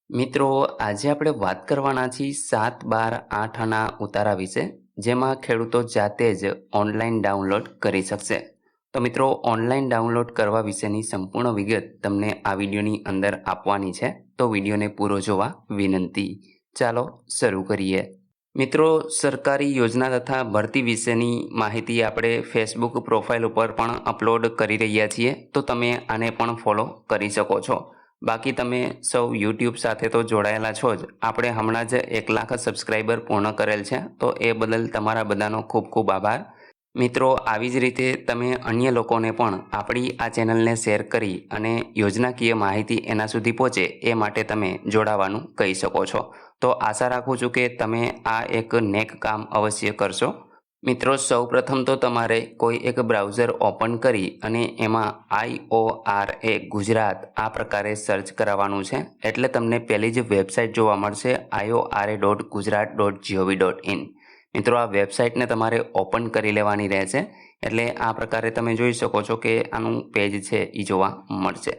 મિત્રો, આજે આપણે વાત કરવાના છીએ 7, 12, 8 આના ઉતારા વિશે, જેમાં ખેડૂતો જાતે જ ઓનલાઈન ડાઉનલોડ કરી શકશે. તો મિત્રો, ઓનલાઈન ડાઉનલોડ કરવા વિશેની સંપૂર્ણ વિગત તમને આ વિડીયોની અંદર આપવાની છે, તો વિડીયોને પૂરો જોવા વિનંતી. ચાલો શરૂ કરીએ. મિત્રો, સરકારી યોજના તથા ભરતી વિશેની માહિતી આપણે ફેસબુક પ્રોફાઇલ ઉપર પણ અપલોડ કરી રહ્યા છીએ, તો તમે આને પણ ફોલો કરી શકો છો. બાકી તમે સૌ યુટ્યુબ સાથે તો જોડાયેલા છો જ. આપણે હમણાં જ 1 લાખ સબસ્ક્રાઈબર પૂર્ણ કરેલ છે, તો એ બદલ તમારા બધાનો ખૂબ ખૂબ આભાર. મિત્રો, આવી જ રીતે તમે અન્ય લોકોને પણ આપણી આ ચેનલને શેર કરી અને યોજનાકીય માહિતી એના સુધી પહોંચે એ માટે તમે જોડાવાનું કહી શકો છો. તો આશા રાખું છું કે તમે આ એક નેક કામ અવશ્ય કરશો. મિત્રો, સૌપ્રથમ તો તમારે કોઈ એક બ્રાઉઝર ઓપન કરી અને એમાં IORA ગુજરાત આ પ્રકારે સર્ચ કરાવવાનું છે. એટલે તમને પહેલી જ વેબસાઇટ જોવા મળશે, iora.gujarat.gov.in. મિત્રો, આ વેબસાઇટને તમારે ઓપન કરી લેવાની રહેશે. એટલે આ પ્રકારે તમે જોઈ શકો છો કે આનું પેજ છે એ જોવા મળશે.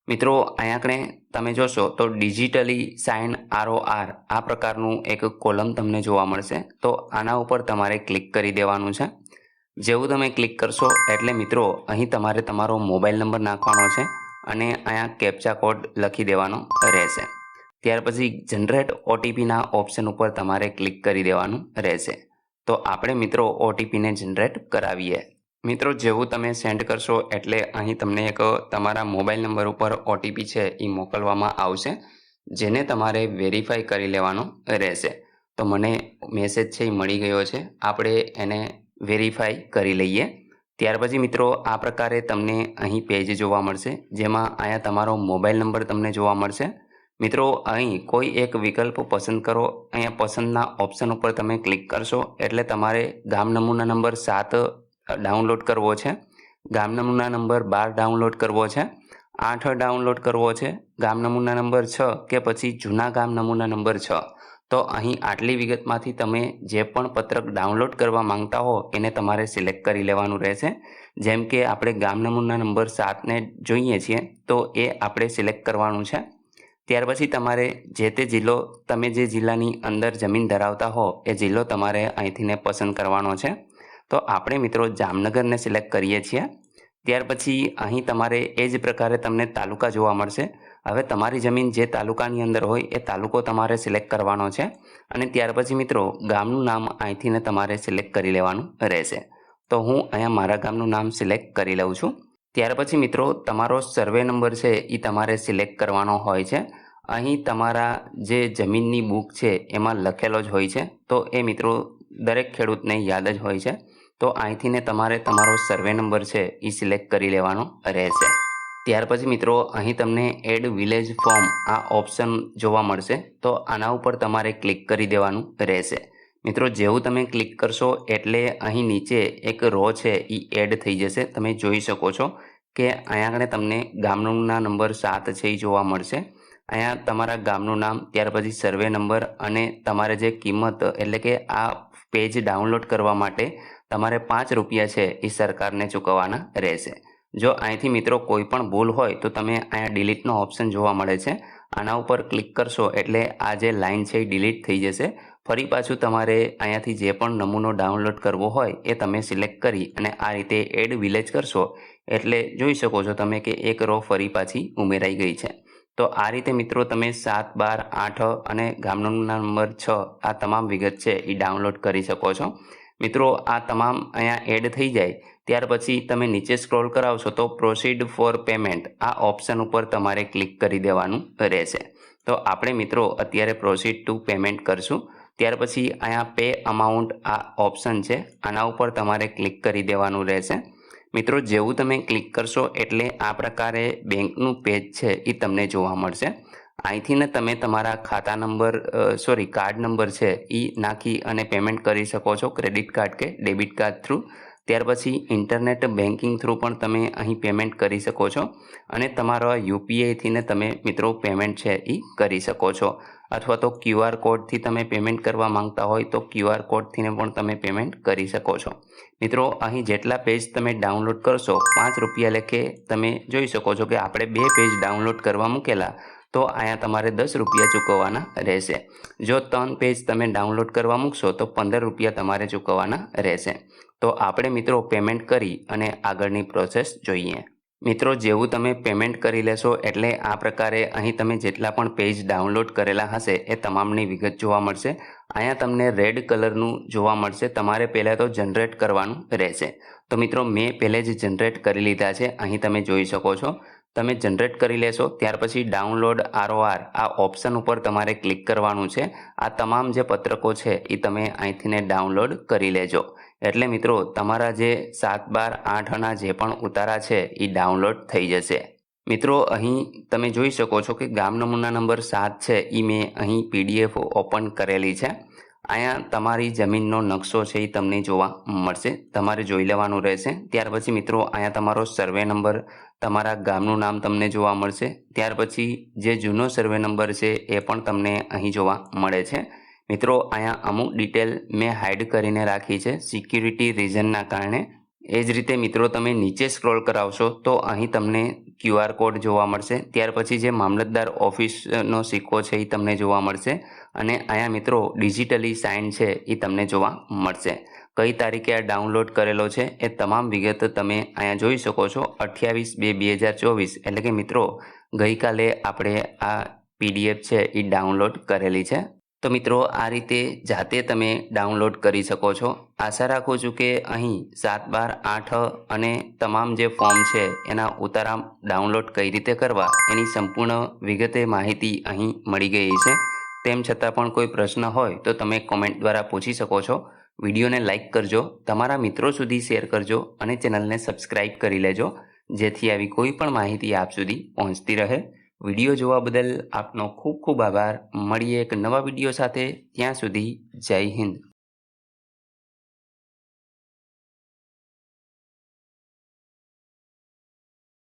મિત્રો, અહીંયા કણે તમે જોશો તો ડિજિટલી સાઇન ROR આ પ્રકારનું એક કોલમ તમને જોવા મળશે. તો આના ઉપર તમારે ક્લિક કરી દેવાનું છે. જેવું તમે ક્લિક કરશો એટલે મિત્રો અહીં તમારે તમારો મોબાઈલ નંબર નાખવાનો છે અને અહીંયા કેપ્ચા કોડ લખી દેવાનો રહેશે. ત્યાર પછી જનરેટ OTPના ઓપ્શન ઉપર તમારે ક્લિક કરી દેવાનું રહેશે. તો આપણે મિત્રો OTPને જનરેટ કરાવીએ. મિત્રો, જેવું તમે સેન્ડ કરશો એટલે અહીં તમને એક તમારા મોબાઈલ નંબર ઉપર OTP છે એ મોકલવામાં આવશે, જેને તમારે વેરીફાઈ કરી લેવાનો રહેશે. તો મને મેસેજ છે એ મળી ગયો છે, આપણે એને વેરીફાઈ કરી લઈએ. ત્યાર પછી મિત્રો આ પ્રકારે તમને અહીં પેજ જોવા મળશે, જેમાં અહીંયા તમારો મોબાઈલ નંબર તમને જોવા મળશે. મિત્રો, અહીં કોઈ એક વિકલ્પ પસંદ કરો. અહીંયા પસંદના ઓપ્શન ઉપર તમે ક્લિક કરશો એટલે તમારે ગામ નમૂના નંબર 7 ડાઉનલોડ કરવો છે, ગામ નમૂના નંબર 12 ડાઉનલોડ કરવો છે, 8 ડાઉનલોડ કરવો છે, ગામ નમૂના નંબર 6 કે પછી જૂના ગામ નમૂના નંબર 6. તો અહીં આટલી વિગતમાંથી તમે જે પણ પત્રક ડાઉનલોડ કરવા માંગતા હો એને તમારે સિલેક્ટ કરી લેવાનું રહેશે. જેમ કે આપણે ગામ નમૂના નંબર 7ને જોઈએ છીએ, તો એ આપણે સિલેક્ટ કરવાનું છે. ત્યાર પછી તમારે જે તે જિલ્લો, તમે જે જિલ્લાની અંદર જમીન ધરાવતા હો એ જિલ્લો તમારે અહીંથીને પસંદ કરવાનો છે. તો આપણે મિત્રો જામનગરને સિલેક્ટ કરીએ છીએ. ત્યાર પછી અહીં તમારે એ જ પ્રકારે તમને તાલુકા જોવા મળશે. હવે તમારી જમીન જે તાલુકાની અંદર હોય એ તાલુકો તમારે સિલેક્ટ કરવાનો છે. અને ત્યાર પછી મિત્રો ગામનું નામ અહીંથીને તમારે સિલેક્ટ કરી લેવાનું રહેશે. તો હું અહીંયા મારા ગામનું નામ સિલેક્ટ કરી લઉં છું. ત્યાર પછી મિત્રો તમારો સર્વે નંબર છે એ તમારે સિલેક્ટ કરવાનો હોય છે. અહીં તમારા જે જમીનની બુક છે એમાં લખેલો જ હોય છે, તો એ મિત્રો દરેક ખેડૂતને યાદ જ હોય છે. તો અહીંથીને તમારે તમારો સર્વે નંબર છે એ સિલેક્ટ કરી લેવાનો રહેશે. ત્યાર પછી મિત્રો અહીં તમને એડ વિલેજ ફોર્મ આ ઓપ્શન જોવા મળશે, તો આના ઉપર તમારે ક્લિક કરી દેવાનું રહેશે. મિત્રો, જેવું તમે ક્લિક કરશો એટલે અહીં નીચે એક રો છે એ એડ થઈ જશે. તમે જોઈ શકો છો કે અહીંયા આગળ તમને ગામના નંબર 7 છે એ જોવા મળશે. અહીંયા તમારા ગામનું નામ, ત્યાર પછી સર્વે નંબર અને તમારે જે કિંમત, એટલે કે આ પેજ ડાઉનલોડ કરવા માટે તમારે 5 રૂપિયા છે એ સરકારને ચૂકવવાના રહેશે. જો અહીંથી મિત્રો કોઈ પણ ભૂલ હોય તો તમે અહીંયા ડિલીટનો ઓપ્શન જોવા મળે છે, આના ઉપર ક્લિક કરશો એટલે આ જે લાઇન છે એ ડિલીટ થઈ જશે. ફરી પાછું તમારે અહીંયાથી જે પણ નમૂનો ડાઉનલોડ કરવો હોય એ તમે સિલેક્ટ કરી અને આ રીતે એડ વિલેજ કરશો એટલે જોઈ શકો છો તમે કે એક રો ફરી પાછી ઉમેરાઈ ગઈ છે. તો આ રીતે મિત્રો તમે 7, 12, 8 અને ગામના નંબર 6 આ તમામ વિગત છે એ ડાઉનલોડ કરી શકો છો. મિત્રો, આ તમામ અહીંયા એડ થઈ જાય ત્યાર પછી તમે નીચે સ્ક્રોલ કરાવશો તો પ્રોસીડ ફોર પેમેન્ટ આ ઓપ્શન ઉપર તમારે ક્લિક કરી દેવાનું રહેશે. તો આપણે મિત્રો અત્યારે પ્રોસીડ ટુ પેમેન્ટ કરશું. ત્યાર પછી અહીંયા પે અમાઉન્ટ આ ઓપ્શન છે, આના ઉપર તમારે ક્લિક કરી દેવાનું રહેશે. મિત્રો, જેવું તમે ક્લિક કરશો એટલે આ પ્રકારે બેંકનું પેજ છે એ તમને જોવા મળશે. અહીંથી ને તમે તમારા ખાતા નંબર કાર્ડ નંબર છે એ નાખી અને પેમેન્ટ કરી શકો છો, ક્રેડિટ કાર્ડ કે ડેબિટ કાર્ડ થ્રુ. ત્યાર પછી ઇન્ટરનેટ બેન્કિંગ થ્રુ પણ તમે અહીં પેમેન્ટ કરી શકો છો અને તમારા UPIથી ને તમે મિત્રો પેમેન્ટ છે એ કરી શકો છો. અથવા તો QR કોડથી તમે પેમેન્ટ કરવા માંગતા હોય તો QR કોડથી પણ તમે પેમેન્ટ કરી શકો છો. મિત્રો, અહીં જેટલા પેજ તમે ડાઉનલોડ કરશો 5 રૂપિયા લેખે તમે જોઈ શકો છો કે આપણે 2 પેજ ડાઉનલોડ કરવા મૂકેલા, તો અહીંયા તમારે 10 રૂપિયા ચૂકવવાના રહેશે. જો 3 પેજ તમે ડાઉનલોડ કરવા મૂકશો તો 15 રૂપિયા તમારે ચૂકવવાના રહેશે. તો આપણે મિત્રો પેમેન્ટ કરી અને આગળની પ્રોસેસ જોઈએ. મિત્રો જેવું તમે પેમેન્ટ કરી લેશો એટલે આ પ્રકારે અહીં તમે જેટલા પણ પેજ ડાઉનલોડ કરેલા હશે એ તમામની વિગત જોવા મળશે. અહીંયા તમને રેડ કલરનું જોવા મળશે. તમારે પહેલાં તો જનરેટ કરવાનું રહેશે. તો મિત્રો મેં પહેલે જ જનરેટ કરી લીધા છે. અહીં તમે જોઈ શકો છો. તમે જનરેટ કરી લેશો ત્યાર પછી ડાઉનલોડ ROR આ ઓપ્શન ઉપર તમારે ક્લિક કરવાનું છે. આ તમામ જે પત્રકો છે એ તમે અહીંથી ડાઉનલોડ કરી લેજો. એટલે મિત્રો તમારા જે 7, 12, 8 જે પણ ઉતારા છે એ ડાઉનલોડ થઈ જશે. મિત્રો અહીં તમે જોઈ શકો છો કે ગામ નમૂના નંબર 7 છે એ મેં અહીં PDF ઓપન કરેલી છે. અહીંયા તમારી જમીનનો નકશો છે એ તમને જોવા મળશે. તમારે જોઈ લેવાનું રહેશે. ત્યાર પછી મિત્રો અહીંયા તમારો સર્વે નંબર, તમારા ગામનું નામ તમને જોવા મળશે. ત્યાર પછી જે જૂનો સર્વે નંબર છે એ પણ તમને અહીં જોવા મળે છે. મિત્રો અહીંયા અમુક ડિટેલ મેં હાઇડ કરીને રાખી છે સિક્યુરિટી રીઝનના કારણે. એ જ રીતે મિત્રો તમે નીચે સ્ક્રોલ કરાવશો તો અહીં તમને QR કોડ જોવા મળશે. ત્યાર પછી જે મામલતદાર ઓફિસનો સિક્કો છે એ તમને જોવા મળશે. અને અહીંયા મિત્રો ડિજિટલી સાઇન છે એ તમને જોવા મળશે. કઈ તારીખે આ ડાઉનલોડ કરેલો છે એ તમામ વિગત તમે અહીંયા જોઈ શકો છો. 28/2/2024 એટલે કે મિત્રો ગઈકાલે આપણે આ PDF છે એ ડાઉનલોડ કરેલી છે. તો મિત્રો આ રીતે જાતે તમે ડાઉનલોડ કરી શકો છો. આશા રાખું છું કે અહીં 7, 12, 8 અને તમામ જે ફોર્મ છે એના ઉતારા ડાઉનલોડ કઈ રીતે કરવા એની સંપૂર્ણ વિગતે માહિતી અહીં મળી ગઈ છે. તેમ છતાં પણ કોઈ પ્રશ્ન હોય તો તમે કોમેન્ટ દ્વારા પૂછી શકો છો. વિડીયોને લાઇક કરજો, તમારા મિત્રો સુધી શેર કરજો અને ચેનલને સબસ્ક્રાઈબ કરી લેજો જેથી આવી કોઈ પણ માહિતી આપ સુધી પહોંચતી રહે. વિડીયો જોવા બદલ આપનો ખૂબ ખૂબ આભાર. મળીએ એક નવા વિડીયો સાથે. ત્યાં સુધી જય હિન્દ.